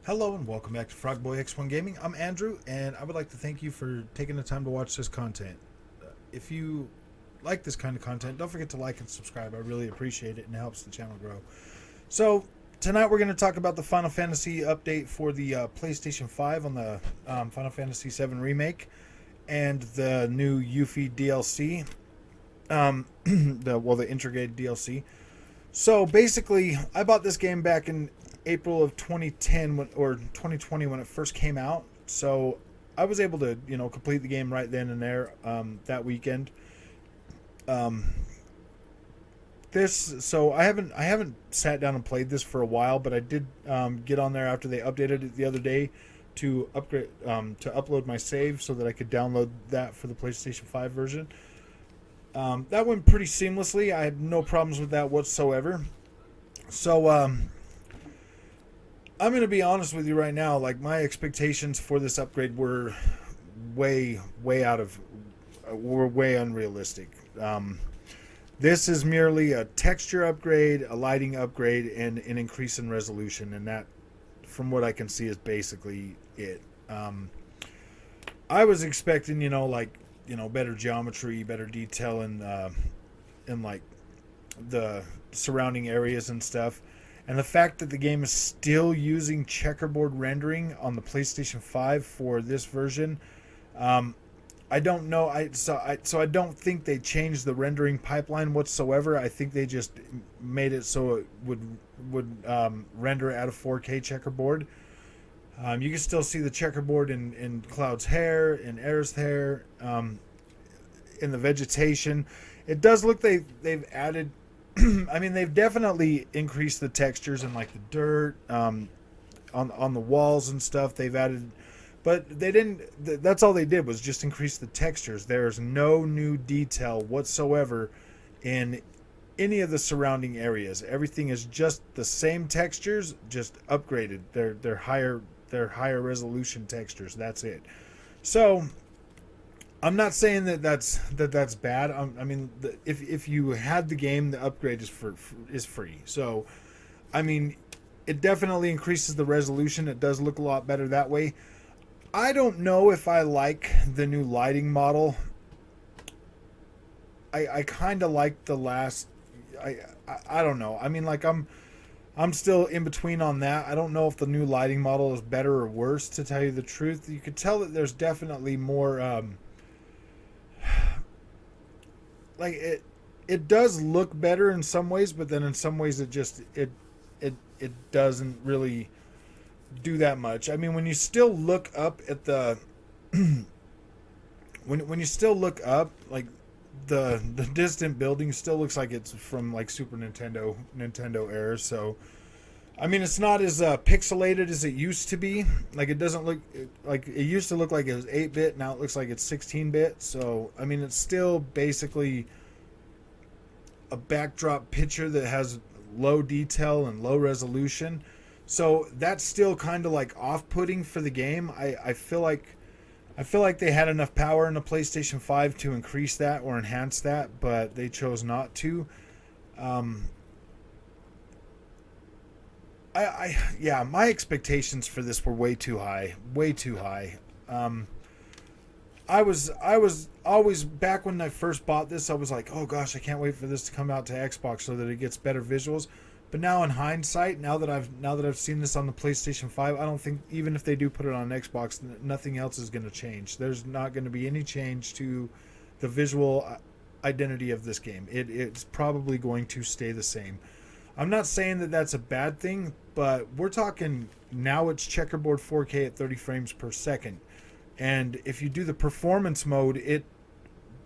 Hello and welcome back to Frogboy X1 Gaming. I'm Andrew, and I would like to thank you for taking the time to watch this content. If you like this kind of content, don't forget to like and subscribe. I really appreciate it, and it helps the channel grow. So tonight we're going to talk about the Final Fantasy update for the PlayStation 5 on the Final Fantasy 7 Remake and the new Yuffie DLC, the intergrade DLC. So basically, I bought this game back in April of 2010 or 2020 when it first came out. So I was able to, complete the game right then and there that weekend. So I haven't sat down and played this for a while, but I did get on there after they updated it the other day to upload my save so that I could download that for the PlayStation 5 version. That went pretty seamlessly. I had no problems with that whatsoever. So I'm going to be honest with you right now. Like, my expectations for this upgrade were way unrealistic. This is merely a texture upgrade, a lighting upgrade, and an increase in resolution, and that, from what I can see, is basically it. I was expecting, better geometry, better detail in like the surrounding areas and stuff. And the fact that the game is still using checkerboard rendering on the PlayStation 5 for this version, I don't know. So I don't think they changed the rendering pipeline whatsoever. I think they just made it so it would render at a 4K checkerboard. You can still see the checkerboard in Cloud's hair, in Aer's hair, in the vegetation. It does look they've added. I mean, they've definitely increased the textures and like the dirt on the walls and stuff. They've added, but they didn't. That's all they did was just increase the textures. There's no new detail whatsoever in any of the surrounding areas. Everything is just the same textures, just upgraded. They're higher resolution textures. That's it. So I'm not saying that's bad. I mean, if you had the game, the upgrade is free. So, I mean, it definitely increases the resolution. It does look a lot better that way. I don't know if I like the new lighting model. I kind of like the last. I don't know. I mean, like I'm still in between on that. I don't know if the new lighting model is better or worse, to tell you the truth. You could tell that there's definitely more. Like it does look better in some ways, but then in some ways it doesn't really do that much. I mean, when you still look up at the when you still look up, like the distant building still looks like it's from like Super Nintendo era. So I mean, it's not as pixelated as it used to be. Like, it doesn't look like it used to look like it was 8-bit. Now it looks like it's 16-bit. So, I mean, it's still basically a backdrop picture that has low detail and low resolution. So that's still kind of like off-putting for the game. I feel like they had enough power in the PlayStation 5 to increase that or enhance that, but they chose not to. Yeah, my expectations for this were way too high. I was always, back when I first bought this, I was like, oh gosh, I can't wait for this to come out to Xbox so that it gets better visuals. But now in hindsight, now that I've seen this on the PlayStation 5, I don't think, even if they do put it on Xbox, nothing else is going to change. There's not going to be any change to the visual identity of this game. It's probably going to stay the same. I'm not saying that that's a bad thing, but we're talking now it's checkerboard 4K at 30 frames per second. And if you do the performance mode, it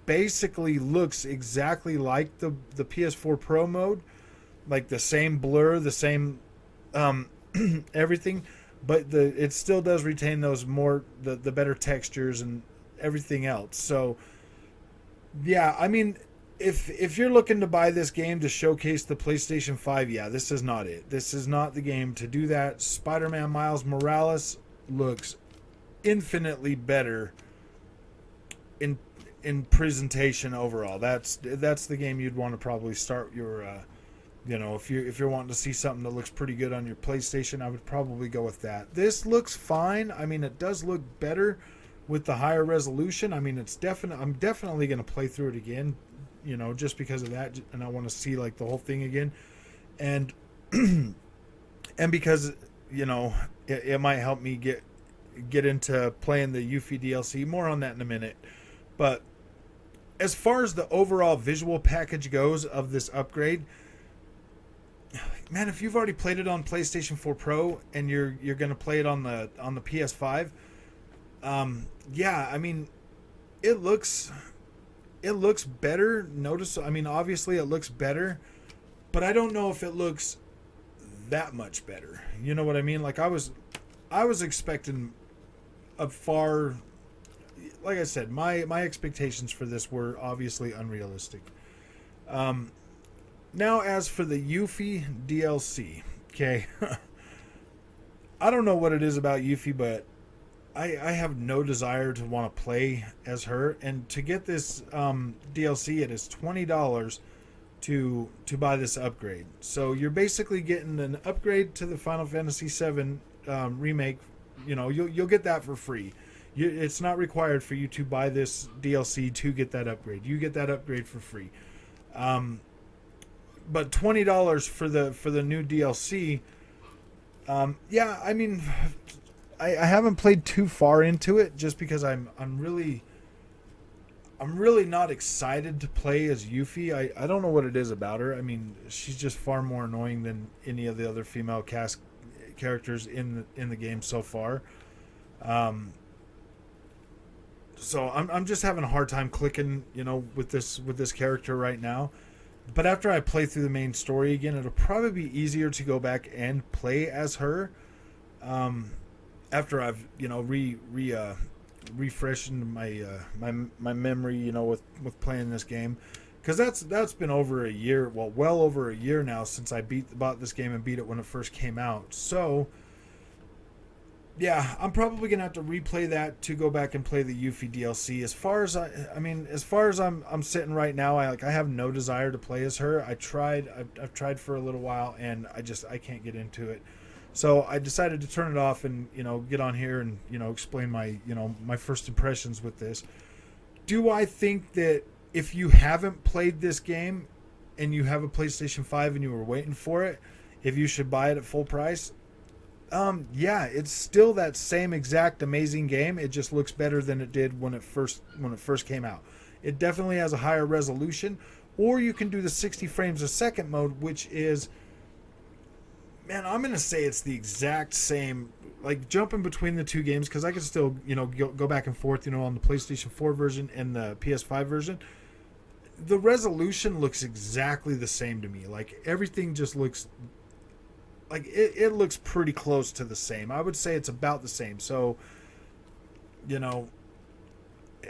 basically looks exactly like the PS4 Pro mode. Like the same blur, the same everything. But it still does retain those the better textures and everything else. So, yeah, I mean, if you're looking to buy this game to showcase the PlayStation 5, yeah, this is not it. This is not the game to do that. Spider-Man Miles Morales looks infinitely better in presentation overall. That's the game you'd want to probably start your if you're wanting to see something that looks pretty good on your PlayStation, I would probably go with that. This looks fine. I mean, it does look better with the higher resolution. I mean, I'm definitely going to play through it again, just because of that, and I want to see like the whole thing again, and and because it might help me get into playing the Yuffie DLC. More on that in a minute. But as far as the overall visual package goes of this upgrade, man, if you've already played it on PlayStation 4 Pro and you're going to play it on the PS5, yeah, I mean, it looks better. I mean, obviously it looks better, but I don't know if it looks that much better. You know what I mean? Like I was expecting a far, like I said, my expectations for this were obviously unrealistic. Now, as for the Yuffie DLC, okay, I don't know what it is about Yuffie, but I have no desire to want to play as her. And to get this DLC, it is $20 to buy this upgrade. So you're basically getting an upgrade to the Final Fantasy VII remake. You'll get that for free. It's not required for you to buy this DLC to get that upgrade. You get that upgrade for free. But $20 for the new DLC. Yeah, I mean, I haven't played too far into it just because I'm really not excited to play as Yuffie. I don't know what it is about her. I mean, she's just far more annoying than any of the other female cast characters in the game so far. So I'm just having a hard time clicking, with this character right now. But after I play through the main story again, it'll probably be easier to go back and play as her. After I've refreshened my memory, with playing this game, because that's been over a year, well over a year now since I bought this game and beat it when it first came out. So yeah, I'm probably gonna have to replay that to go back and play the Yuffie DLC. As far as I'm sitting right now, I have no desire to play as her. I've tried for a little while and I can't get into it. So I decided to turn it off and get on here and explain my first impressions with this. Do I think that if you haven't played this game and you have a PlayStation 5 and you were waiting for it, if you should buy it at full price? Yeah, it's still that same exact amazing game. It just looks better than it did when it first came out. It definitely has a higher resolution, or you can do the 60 frames a second mode, which is, man, I'm gonna say it's the exact same. Like jumping between the two games, because I can still go back and forth on the PlayStation 4 version and the PS5 version. The resolution looks exactly the same to me. Like everything just looks like it looks pretty close to the same. I would say it's about the same. So,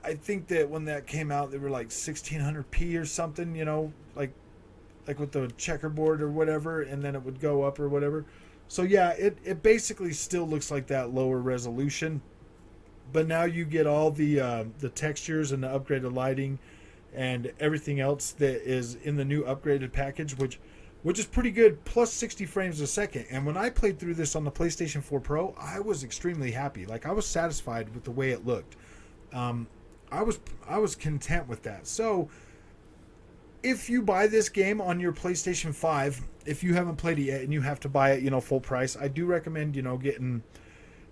I think that when that came out, they were like 1600p or something, like with the checkerboard or whatever, and then it would go up or whatever. So yeah, it basically still looks like that lower resolution, but now you get all the textures and the upgraded lighting and everything else that is in the new upgraded package, which is pretty good, plus 60 frames a second. And when I played through this on the PlayStation 4 Pro, I was extremely happy. Like, I was satisfied with the way it looked. I was content with that. So, if you buy this game on your PlayStation 5, if you haven't played it yet and you have to buy it, full price, I do recommend, getting,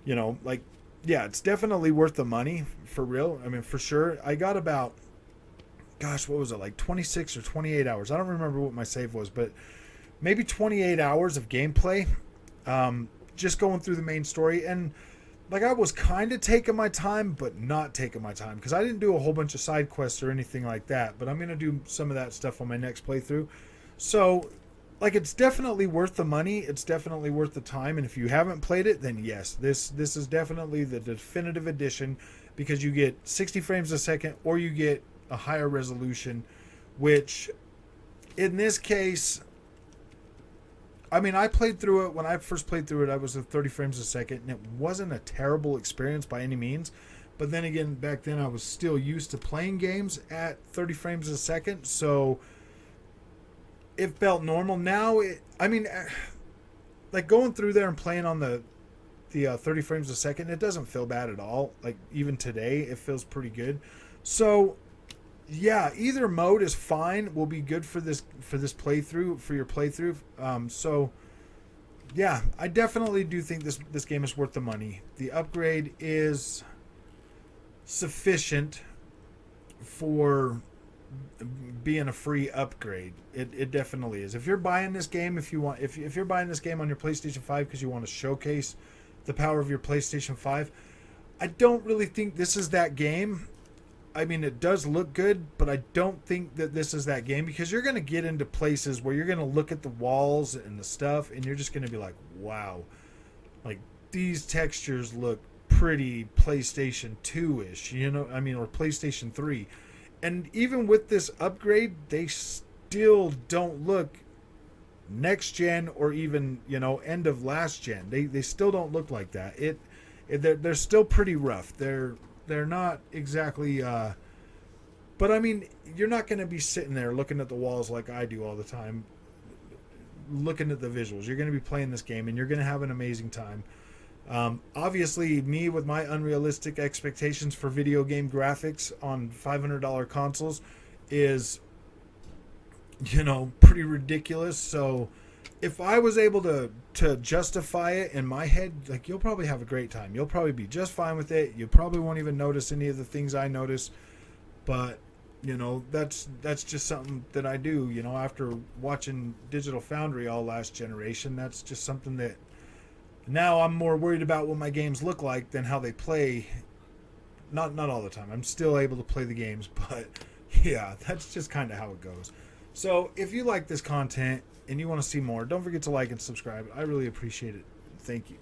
yeah, it's definitely worth the money, for real. I mean, for sure. I got about, what was it, like 26 or 28 hours. I don't remember what my save was, but maybe 28 hours of gameplay, just going through the main story. And I was kind of taking my time, but not taking my time, because I didn't do a whole bunch of side quests or anything like that, but I'm going to do some of that stuff on my next playthrough. So it's definitely worth the money. It's definitely worth the time. And if you haven't played it, then yes, this is definitely the definitive edition, because you get 60 frames a second, or you get a higher resolution which in this case, I mean, I played through it. When I first played through it, I was at 30 frames a second, and it wasn't a terrible experience by any means. But then again, back then I was still used to playing games at 30 frames a second, so it felt normal. Now, like going through there and playing on the 30 frames a second, it doesn't feel bad at all. Like even today, it feels pretty good. So yeah, either mode is fine. Will be good for this playthrough, for your playthrough. So yeah, I definitely do think this game is worth the money. The upgrade is sufficient for being a free upgrade. It definitely is. If you're buying this game, if you're buying this game on your PlayStation 5 because you want to showcase the power of your PlayStation 5, I don't really think this is that game. I mean, it does look good, but I don't think that this is that game, because you're going to get into places where you're going to look at the walls and the stuff and you're just going to be like, wow, like these textures look pretty PlayStation 2-ish, or PlayStation 3. And even with this upgrade, they still don't look next gen or even, end of last gen. They still don't look like that. They're still pretty rough. They're not exactly but I mean, you're not going to be sitting there looking at the walls like I do all the time, looking at the visuals. You're going to be playing this game and you're going to have an amazing time. Obviously, me with my unrealistic expectations for video game graphics on $500 consoles is, pretty ridiculous. So if I was able to justify it in my head, like, you'll probably have a great time. You'll probably be just fine with it. You probably won't even notice any of the things I notice. But, that's just something that I do, after watching Digital Foundry all last generation. That's just something that now I'm more worried about what my games look like than how they play. Not all the time. I'm still able to play the games, but yeah, that's just kind of how it goes. So if you like this content and you want to see more, don't forget to like and subscribe. I really appreciate it. Thank you.